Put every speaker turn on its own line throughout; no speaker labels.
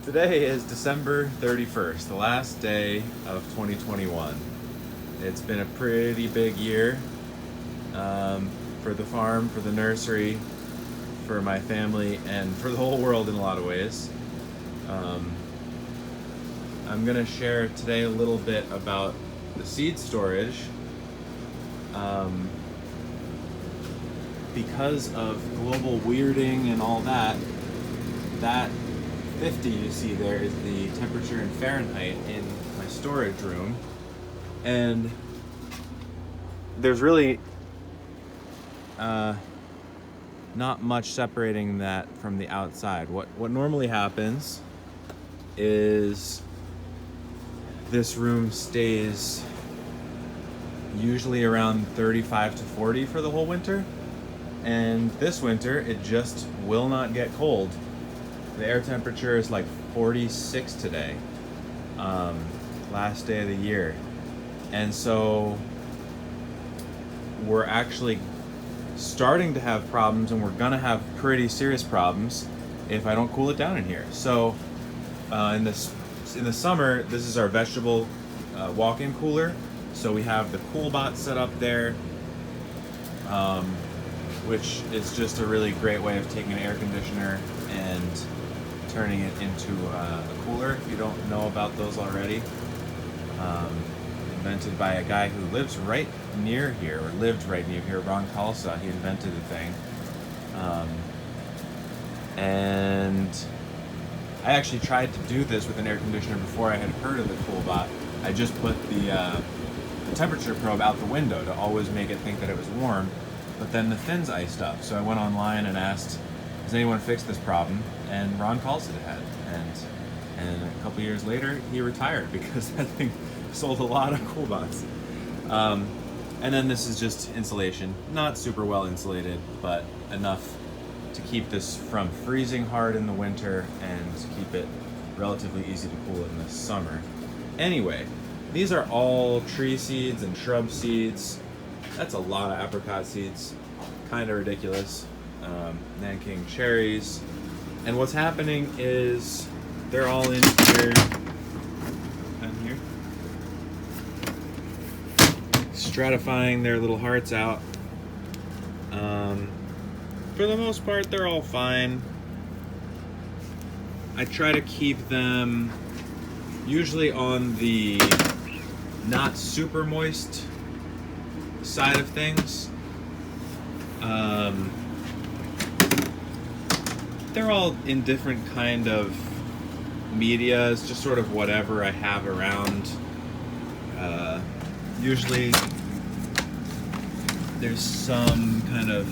Today is December 31st, the last day of 2021. It's been a pretty big year for the farm, for the nursery, for my family, and for the whole world in a lot of ways. I'm going to share today a little bit about the seed storage. Because of global weirding and all that, that 50 you see there is the temperature in Fahrenheit in my storage room, and there's really not much separating that from the outside. What normally happens is this room stays usually around 35 to 40 for the whole winter, and this winter it just will not get cold. The air temperature is like 46 today, last day of the year. And so we're actually starting to have problems, and we're gonna have pretty serious problems if I don't cool it down in here. So in the summer, this is our vegetable walk-in cooler. So we have the CoolBot set up there, which is just a really great way of taking an air conditioner and turning it into a cooler. If you don't know about those already, invented by a guy who lives right near here, or lived right near here, Ron Kalsa. He invented the thing, and I actually tried to do this with an air conditioner before I had heard of the CoolBot. I just put the temperature probe out the window to always make it think that it was warm, but then the fins iced up. So I went online and asked, "Has anyone fixed this problem?" And Ron Kalsa had, and a couple years later he retired because that thing sold a lot of CoolBots. And then this is just insulation, not super well insulated, but enough to keep this from freezing hard in the winter and to keep it relatively easy to cool in the summer. Anyway, these are all tree seeds and shrub seeds. That's a lot of apricot seeds, kind of ridiculous. Nanking cherries. And what's happening is they're all in here, stratifying their little hearts out. For the most part, they're all fine. I try to keep them usually on the not super moist side of things. They're all in different kind of medias, just sort of whatever I have around. Usually there's some kind of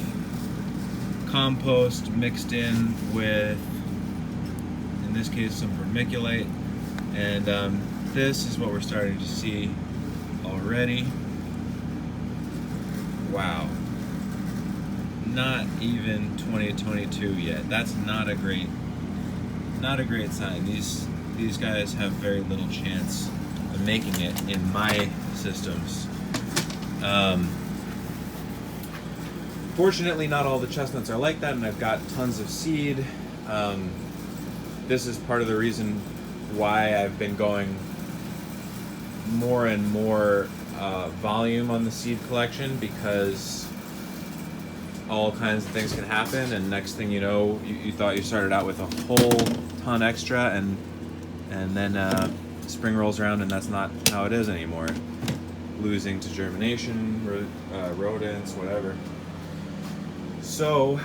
compost mixed in with, in this case, some vermiculite, and this is what we're starting to see already. Wow. Not even 2022 yet. That's not a great sign. These guys have very little chance of making it in my systems. Fortunately, not all the chestnuts are like that, and I've got tons of seed. This is part of the reason why I've been going more and more volume on the seed collection, because all kinds of things can happen, and next thing you know, you thought you started out with a whole ton extra, and then spring rolls around and that's not how it is anymore. Losing to germination, rodents, whatever. So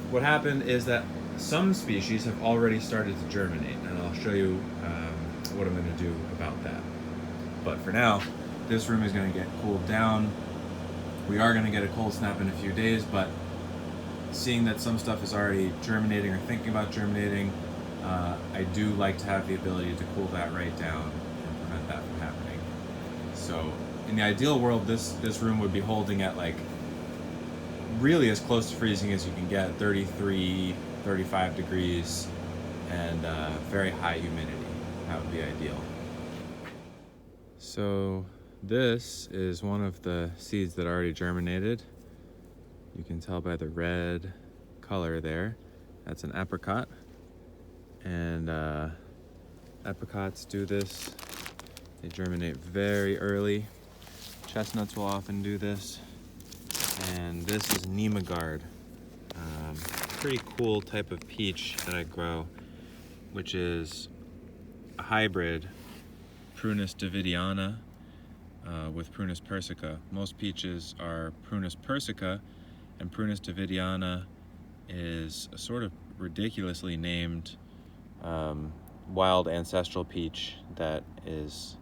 what happened is that some species have already started to germinate, and I'll show you what I'm going to do about that. But for now, this room is going to get cooled down. We are going to get a cold snap in a few days, but seeing that some stuff is already germinating or thinking about germinating, I do like to have the ability to cool that right down and prevent that from happening. So in the ideal world, this room would be holding at like really as close to freezing as you can get, 33, 35 degrees, and very high humidity. That would be ideal. So this is one of the seeds that already germinated. You can tell by the red color there. That's an apricot. And apricots do this. They germinate very early. Chestnuts will often do this. And this is Nemagard. Pretty cool type of peach that I grow, which is a hybrid Prunus davidiana with Prunus persica. Most peaches are Prunus persica, and Prunus davidiana is a sort of ridiculously named wild ancestral peach that is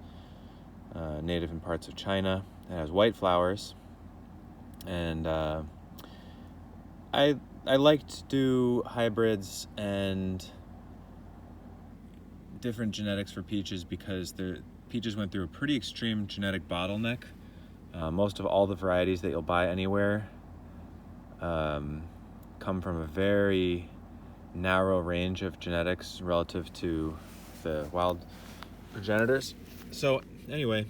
native in parts of China. It has white flowers, and I like to do hybrids and different genetics for peaches because the peaches went through a pretty extreme genetic bottleneck. Most of all the varieties that you'll buy anywhere come from a very narrow range of genetics relative to the wild progenitors. So anyway,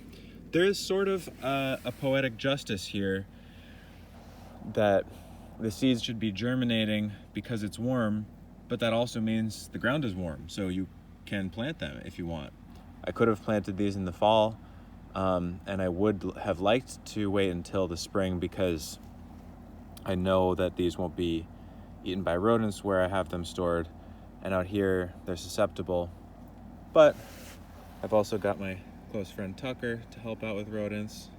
there is sort of a poetic justice here that the seeds should be germinating because it's warm, but that also means the ground is warm, so you can plant them if you want. I could have planted these in the fall, and I would have liked to wait until the spring because I know that these won't be eaten by rodents where I have them stored, and out here they're susceptible. But I've also got my close friend Tucker to help out with rodents,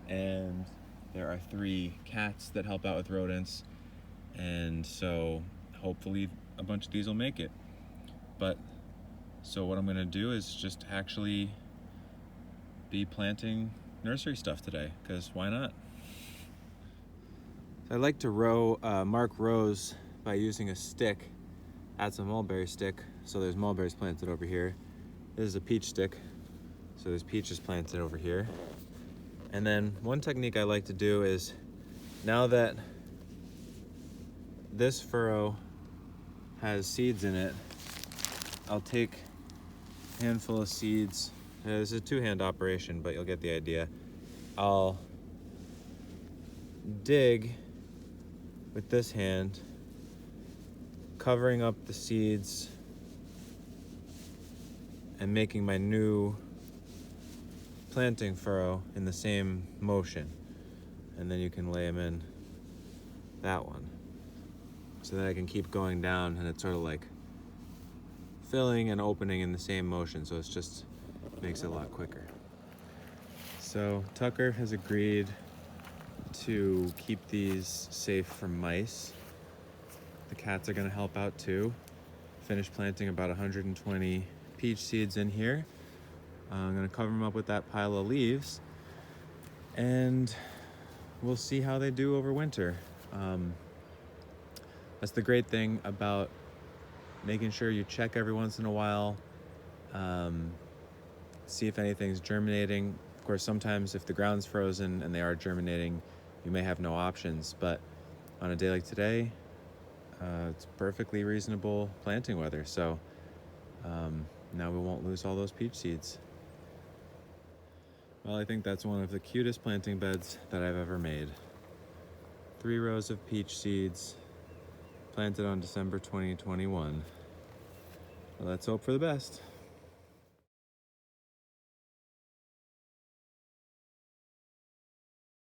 and there are 3 cats that help out with rodents, and so hopefully a bunch of these will make it. But so what I'm going to do is just actually be planting nursery stuff today, because why not? I like to mark rows by using a stick. Add some mulberry stick, so there's mulberries planted over here. This is a peach stick, so there's peaches planted over here. And then one technique I like to do is, now that this furrow has seeds in it, I'll take a handful of seeds. This is a 2-hand operation, but you'll get the idea. I'll dig with this hand, covering up the seeds and making my new planting furrow in the same motion. And then you can lay them in that one. So that I can keep going down, and it's sort of like filling and opening in the same motion, so it's just makes it a lot quicker. So Tucker has agreed to keep these safe from mice. The cats are going to help out too. Finished planting about 120 peach seeds in here. I'm going to cover them up with that pile of leaves, and we'll see how they do over winter. That's the great thing about making sure you check every once in a while, see if anything's germinating. Of course, sometimes if the ground's frozen and they are germinating, you may have no options, but on a day like today, it's perfectly reasonable planting weather, so now we won't lose all those peach seeds. Well, I think that's one of the cutest planting beds that I've ever made. 3 rows of peach seeds planted on December 2021. Well, let's hope for the best.